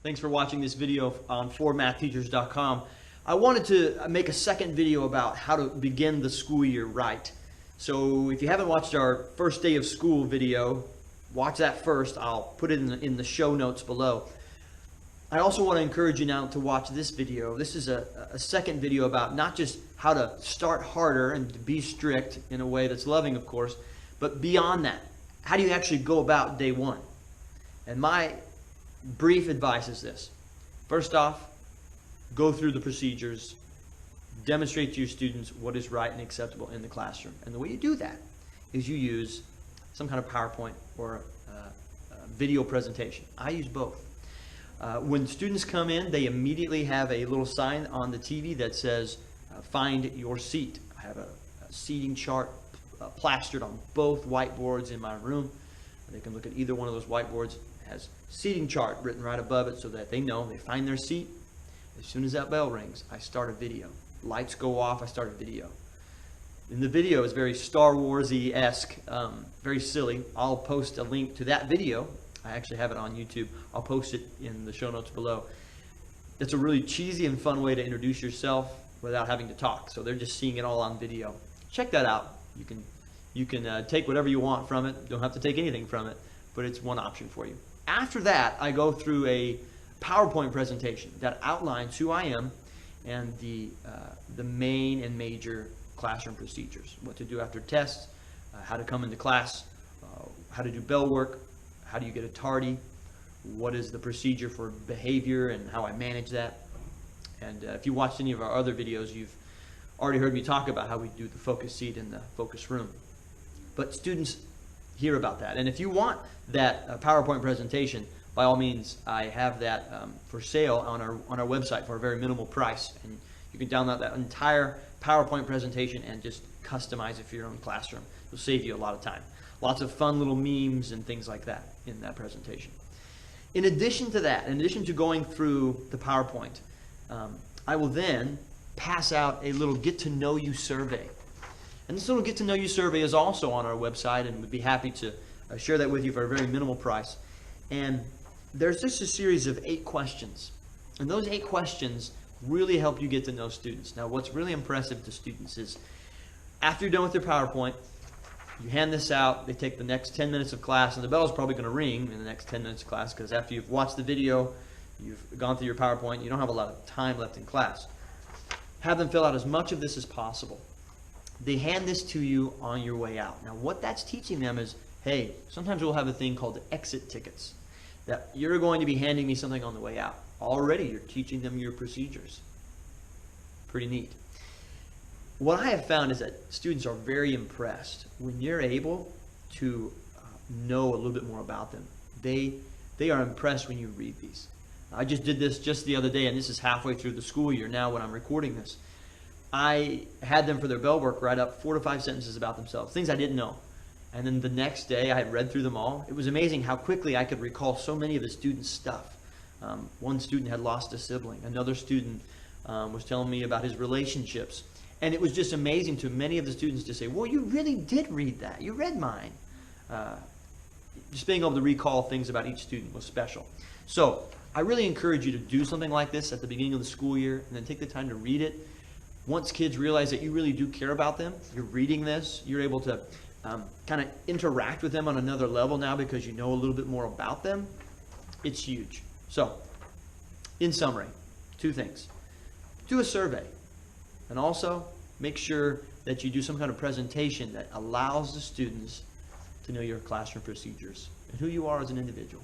Thanks for watching this video on formathteachers.com. I wanted to make a second video about how to begin the school year right. So if you haven't watched our first day of school video, watch that first. I'll put it in the show notes below. I also want to encourage you now to watch this video. This is a second video about not just how to start harder and to be strict in a way that's loving, of course, but beyond that, how do you actually go about day one? And my brief advice is this. First off, go through the procedures, demonstrate to your students what is right and acceptable in the classroom. And the way you do that is you use some kind of PowerPoint or a video presentation. I use both. When students come in, they immediately have a little sign on the TV that says, find your seat. I have a seating chart plastered on both whiteboards in my room. They can look at either one of those whiteboards. It has seating chart written right above it so that they know they find their seat. As soon as that bell rings, I start a video. Lights go off, I start a video. And the video is very Star Wars-y-esque, very silly. I'll post a link to that video. I actually have it on YouTube. I'll post it in the show notes below. It's a really cheesy and fun way to introduce yourself without having to talk. So they're just seeing it all on video. Check that out. You can take whatever you want from it. Don't have to take anything from it, but it's one option for you. After that, I go through a PowerPoint presentation that outlines who I am and the main and major classroom procedures. What to do after tests, how to come into class, how to do bell work, how do you get a tardy, what is the procedure for behavior and how I manage that. And if you watched any of our other videos, you've already heard me talk about how we do the focus seat in the focus room. But students hear about that. And if you want that PowerPoint presentation, by all means, I have that for sale on our website for a very minimal price. And you can download that entire PowerPoint presentation and just customize it for your own classroom. It'll save you a lot of time. Lots of fun little memes and things like that in that presentation. In addition to that, in addition to going through the PowerPoint, I will then pass out a little get-to-know-you survey. And this little get-to-know-you survey is also on our website, and we'd be happy to share that with you for a very minimal price. And there's just a series of 8 questions. And those 8 questions really help you get to know students. Now, what's really impressive to students is after you're done with your PowerPoint, you hand this out, they take the next 10 minutes of class, and the bell is probably going to ring in the next 10 minutes of class because after you've watched the video, you've gone through your PowerPoint, you don't have a lot of time left in class. Have them fill out as much of this as possible. They hand this to you on your way out. Now, what that's teaching them is, hey, sometimes we'll have a thing called exit tickets, that you're going to be handing me something on the way out. Already, you're teaching them your procedures. Pretty neat. What I have found is that students are very impressed when you're able to know a little bit more about them. They are impressed when you read these. I just did this just the other day, and this is halfway through the school year now when I'm recording this. I had them for their bell work write up 4 to 5 sentences about themselves, things I didn't know. And then the next day I had read through them all. It was amazing how quickly I could recall so many of the students' stuff. One student had lost a sibling. Another student was telling me about his relationships. And it was just amazing to many of the students to say, well, you really did read that. You read mine. Just being able to recall things about each student was special. So I really encourage you to do something like this at the beginning of the school year and then take the time to read it. Once kids realize that you really do care about them, you're reading this, you're able to kind of interact with them on another level now because you know a little bit more about them. It's huge. So, in summary, 2 things. Do a survey. And also, make sure that you do some kind of presentation that allows the students to know your classroom procedures and who you are as an individual.